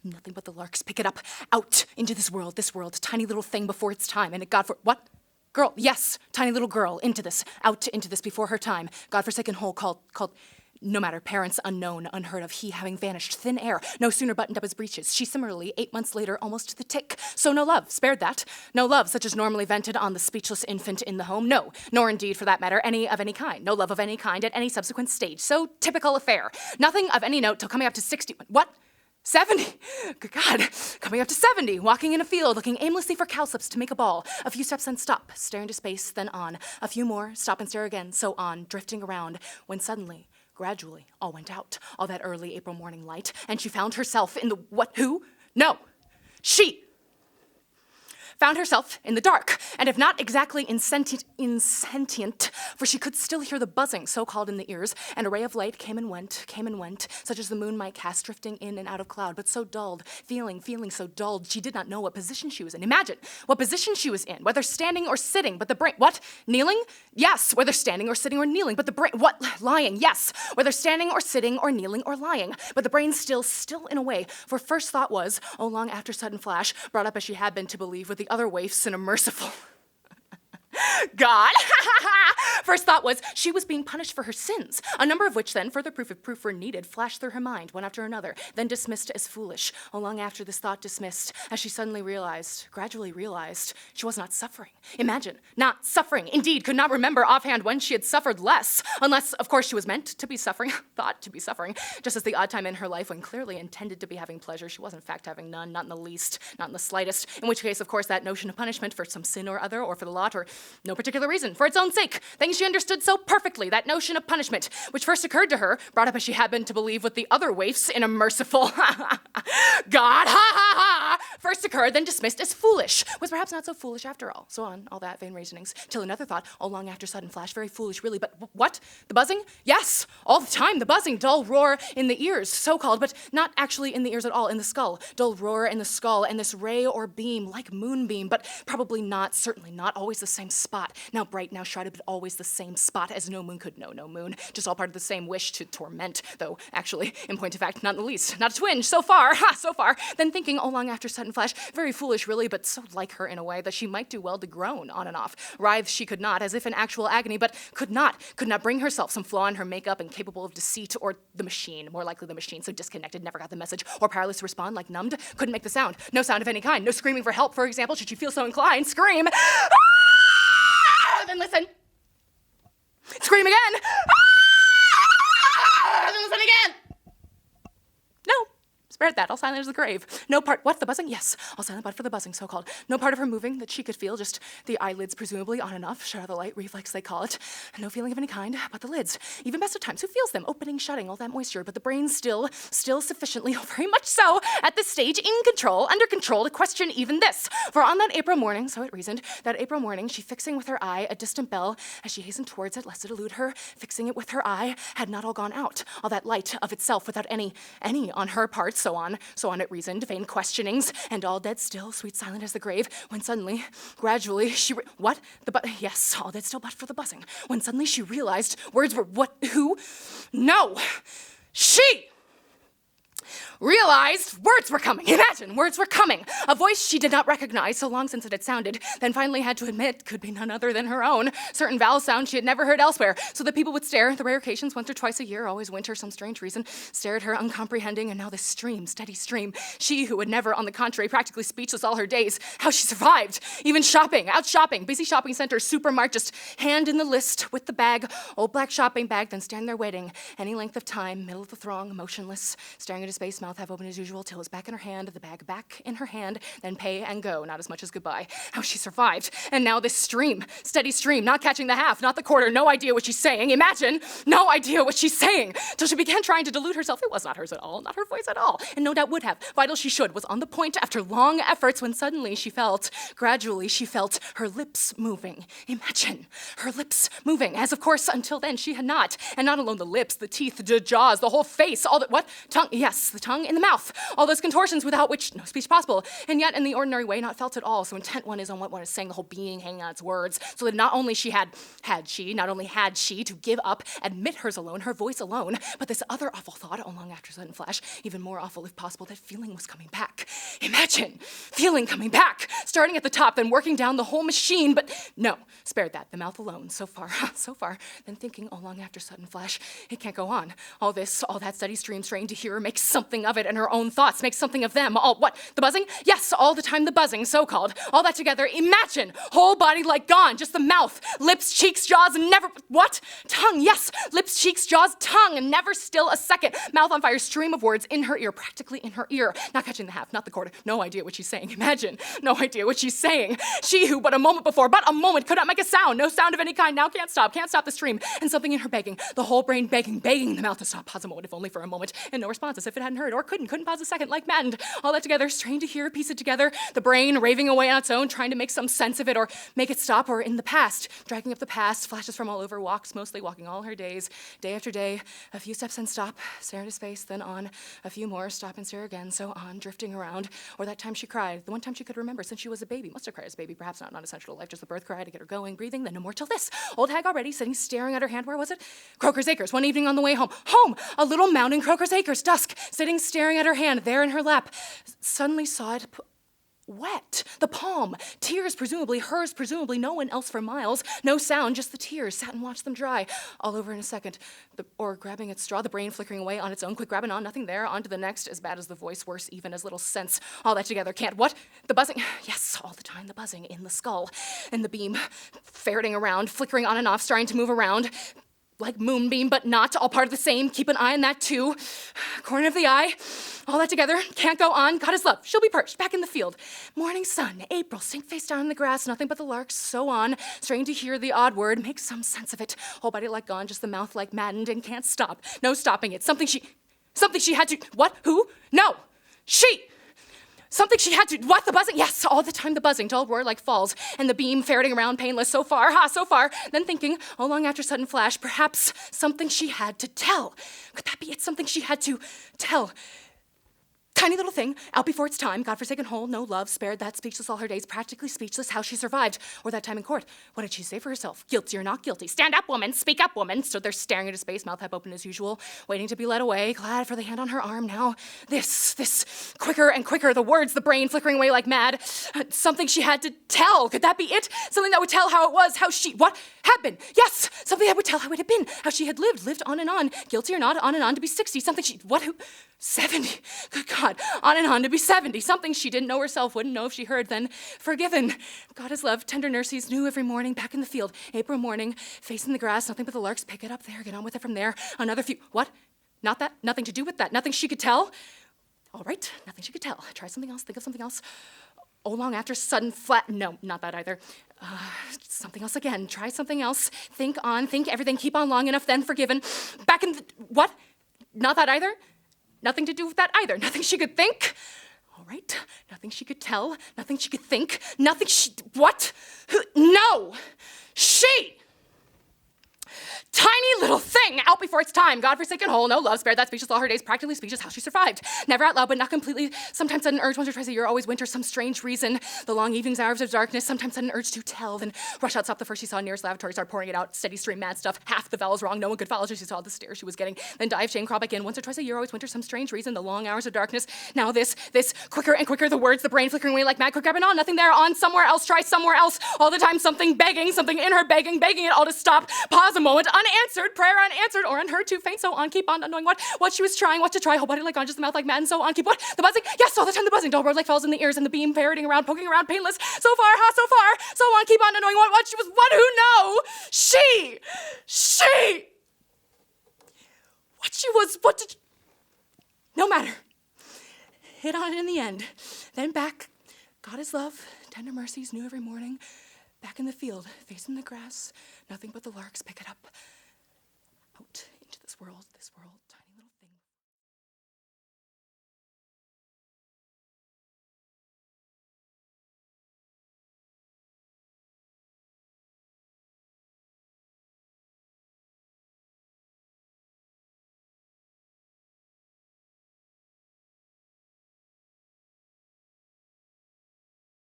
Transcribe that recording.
Nothing but the larks pick it up, out into this world, tiny little thing before its time, and it what? Girl, yes, tiny little girl, out into this before her time, godforsaken hole called, no matter, parents unknown, unheard of, he having vanished, thin air, no sooner buttoned up his breeches. She similarly, 8 months later, almost to the tick. So no love, spared that. No love, such as normally vented on the speechless infant in the home. No, nor indeed, for that matter, any of any kind. No love of any kind at any subsequent stage. So typical affair. Nothing of any note till coming up to 60. What? 70. Good God. Coming up to 70, walking in a field, looking aimlessly for cowslips to make a ball. A few steps, then stop, stare into space, then on. A few more, stop and stare again, so on, drifting around, when suddenly, gradually, all went out, all that early April morning light, and she found herself in the what, who? No, she found herself in the dark, and if not exactly insentient, for she could still hear the buzzing, so-called in the ears, and a ray of light came and went, such as the moon might cast drifting in and out of cloud, but so dulled, feeling so dulled, she did not know what position she was in. Imagine what position she was in, whether standing or sitting, but the brain, what? Kneeling? Yes, whether standing or sitting or kneeling, but the brain, what? Lying, yes, whether standing or sitting or kneeling or lying, but the brain still in a way, for first thought was, oh, long after sudden flash, brought up as she had been to believe with the other waifs in a merciful God. First thought was she was being punished for her sins, a number of which then, further proof if proof were needed, flashed through her mind, one after another, then dismissed as foolish. Long after this thought dismissed, as she suddenly gradually realized, she was not suffering. Imagine, not suffering. Indeed, could not remember offhand when she had suffered less, unless, of course, she was meant to be suffering, thought to be suffering, just as the odd time in her life when clearly intended to be having pleasure, she was in fact having none, not in the least, not in the slightest, in which case, of course, that notion of punishment for some sin or other, or for the lot, or no particular reason, for its own sake, things she understood so perfectly, that notion of punishment, which first occurred to her, brought up as she had been to believe with the other waifs in a merciful God, first occurred, then dismissed as foolish, was perhaps not so foolish after all, so on, all that vain reasonings, till another thought, long after sudden flash, very foolish really, but what? The buzzing? Yes, all the time, the buzzing, dull roar in the ears, so-called, but not actually in the ears at all, in the skull, dull roar in the skull, and this ray or beam, like moonbeam, but probably not, certainly not, always the same spot, now bright, now shrouded, but always the same spot, as no moon could know no moon, just all part of the same wish to torment, though actually, in point of fact, not in the least, not a twinge, so far, then thinking, long after sudden flash, very foolish really, but so like her in a way that she might do well to groan on and off, writhe she could not, as if in actual agony, but could not bring herself, some flaw in her makeup, and capable of deceit, or the machine, more likely the machine, so disconnected, never got the message, or powerless to respond, like numbed, couldn't make the sound, no sound of any kind, no screaming for help, for example, should she feel so inclined, scream, then listen, scream again, then listen again. No, spared that, all silent as the grave. No part, what, the buzzing? Yes, all silent but for the buzzing, so-called. No part of her moving that she could feel, just the eyelids presumably on and off, shut out the light, reflex they call it. No feeling of any kind, but the lids. Even best of times, who feels them? Opening, shutting, all that moisture, but the brain still sufficiently, very much so, at this stage, under control to question even this. For on that April morning, so it reasoned, that April morning, she fixing with her eye a distant bell, as she hastened towards it, lest it elude her, fixing it with her eye, had not all gone out, all that light of itself, without any on her part, so on it reasoned, vain questionings, and all dead still, sweet silent as the grave, when suddenly, gradually, yes, all dead still but for the buzzing, when suddenly she realized words were what, who? No, she realized words were coming. Imagine, words were coming. A voice she did not recognize so long since it had sounded, then finally had to admit could be none other than her own. Certain vowel sounds she had never heard elsewhere, so that people would stare, the rare occasions once or twice a year, always winter, some strange reason, stare at her uncomprehending, and now this stream, steady stream, she who had never, on the contrary, practically speechless all her days, how she survived, even out shopping, busy shopping center, supermarket, just hand in the list with the bag, old black shopping bag, then stand there waiting, any length of time, middle of the throng, motionless, staring into space, mouth half open as usual, till it was back in her hand, the bag back in her hand, then pay and go, not as much as goodbye. How she survived. And now this stream, steady stream, not catching the half, not the quarter, no idea what she's saying. Imagine, no idea what she's saying. Till she began trying to delude herself. It was not hers at all, not her voice at all, and no doubt would have. Vital she should, was on the point after long efforts when suddenly gradually she felt her lips moving. Imagine, her lips moving, as of course until then she had not. And not alone the lips, the teeth, the jaws, the whole face, all that, what? Tongue, yes, the tongue tongue in the mouth. All those contortions without which no speech possible. And yet, in the ordinary way, not felt at all. So intent one is on what one is saying, the whole being hanging on its words. So that not only had she to give up, admit hers alone, her voice alone, but this other awful thought, long after sudden flash, even more awful if possible, that feeling was coming back. Imagine feeling coming back, starting at the top, then working down the whole machine, but no, spared that, the mouth alone, so far, then thinking, long after sudden flash, it can't go on. All this, all that steady stream strained to hear her make something of it, and her own thoughts make something of them. All what? The buzzing? Yes, all the time the buzzing, so-called. All that together, imagine, whole body like gone, just the mouth, lips, cheeks, jaws, and never, what? Tongue, yes, lips, cheeks, jaws, tongue, and never still a second. Mouth on fire, stream of words in her ear, practically in her ear. Not catching the half, not the quarter. No idea what she's saying. Imagine, no idea what she's saying. She who but a moment before, but a moment, could not make a sound. No sound of any kind. Now can't stop the stream. And something in her begging. The whole brain begging the mouth to stop. Pause a moment, if only for a moment. And no response, as if it hadn't heard, or couldn't pause a second, like maddened. All that together, strained to hear, piece it together. The brain raving away on its own, trying to make some sense of it, or make it stop, or in the past, dragging up the past, flashes from all over, walks mostly, walking all her days, day after day, a few steps and stop, stare at his face, then on, a few more, stop and stare again, so on, drifting around. Or that time she cried, the one time she could remember since she was a baby, must have cried as a baby, perhaps not essential to life, just the birth cry to get her going, breathing, then no more till this. Old hag already, sitting staring at her hand, where was it? Croker's Acres, one evening on the way home. Home! A little mound in Croker's Acres, dusk, sitting staring at her hand, there in her lap. Suddenly saw it wet, the palm, tears presumably, hers presumably, no one else for miles, no sound, just the tears, sat and watched them dry, all over in a second, or grabbing at straw, the brain flickering away on its own, quick grabbing on, nothing there, on to the next, as bad as the voice, worse even, as little sense, all that together, can't, what? The buzzing, yes, all the time the buzzing in the skull, and the beam, ferreting around, flickering on and off, starting to move around, like moonbeam, but not, all part of the same, keep an eye on that too, corner of the eye, all that together, can't go on, God is love, she'll be perched, back in the field, morning sun, April, sink face down in the grass, nothing but the larks, so on, straining to hear the odd word, make some sense of it, whole body like gone, just the mouth like maddened, and can't stop, no stopping it, something she had to, what, who, no, she, something she had to, what, the buzzing? Yes, all the time the buzzing, dull roar like falls, and the beam ferreting around painless, so far, then thinking, long after sudden flash, perhaps something she had to tell. Could that be it, something she had to tell? Tiny little thing, out before its time, godforsaken whole, no love, spared that, speechless all her days, practically speechless, how she survived, or that time in court. What did she say for herself? Guilty or not guilty? Stand up, woman, speak up, woman. Stood there staring into space, mouth half open as usual, waiting to be led away, glad for the hand on her arm now. This, quicker and quicker, the words, the brain flickering away like mad. Something she had to tell, could that be it? Something that would tell how it was, how she, what had been? Yes, something that would tell how it had been, how she had lived on and on, guilty or not, on and on to be 60, something she, what, who? 70, good God, on and on to be 70, something she didn't know herself, wouldn't know if she heard, then forgiven. God is love, tender nurses, new every morning, back in the field, April morning, facing the grass, nothing but the larks, pick it up there, get on with it from there, another few, what? Not that, nothing to do with that, nothing she could tell? All right, nothing she could tell, try something else, think of something else. Long after sudden flat, no, not that either. Something else again, try something else, think on, think everything, keep on long enough, then forgiven, back in the, what? Not that either? Nothing to do with that either. Nothing she could think. All right. Nothing she could tell. Nothing she could think. Nothing she... What? Who? No. She. Tiny little thing, out before its time, godforsaken whole, no love, spared that, speechless all her days, practically speechless, how she survived. Never out loud, but not completely, sometimes sudden urge, once or twice a year, always winter, some strange reason, the long evenings, hours of darkness, sometimes sudden urge to tell, then rush out, stop the first she saw nearest lavatory, start pouring it out, steady stream, mad stuff, half the vowels wrong, no one could follow, she saw the stare she was getting, then dive, shame, crawl back in, once or twice a year, always winter, some strange reason, the long hours of darkness, now this, quicker and quicker, the words, the brain flickering away like mad, quick grabbing on, nothing there, on, somewhere else, try somewhere else, all the time, something in her begging it all to stop, pause a moment, unanswered, prayer unanswered or unheard, too faint, so on, keep on, not knowing what she was trying, what to try, whole body like on, just the mouth like mad, and so on, keep what? The buzzing? Yes, all the time the buzzing, dull roar like falls in the ears, and the beam ferreting around, poking around, painless, so far, so on, keep on, not knowing what she was, what, who, no, she, what she was, what did, no matter, hit on it in the end, then back, God is love, tender mercies, new every morning, back in the field, facing the grass, nothing but the larks, pick it up, out into this world.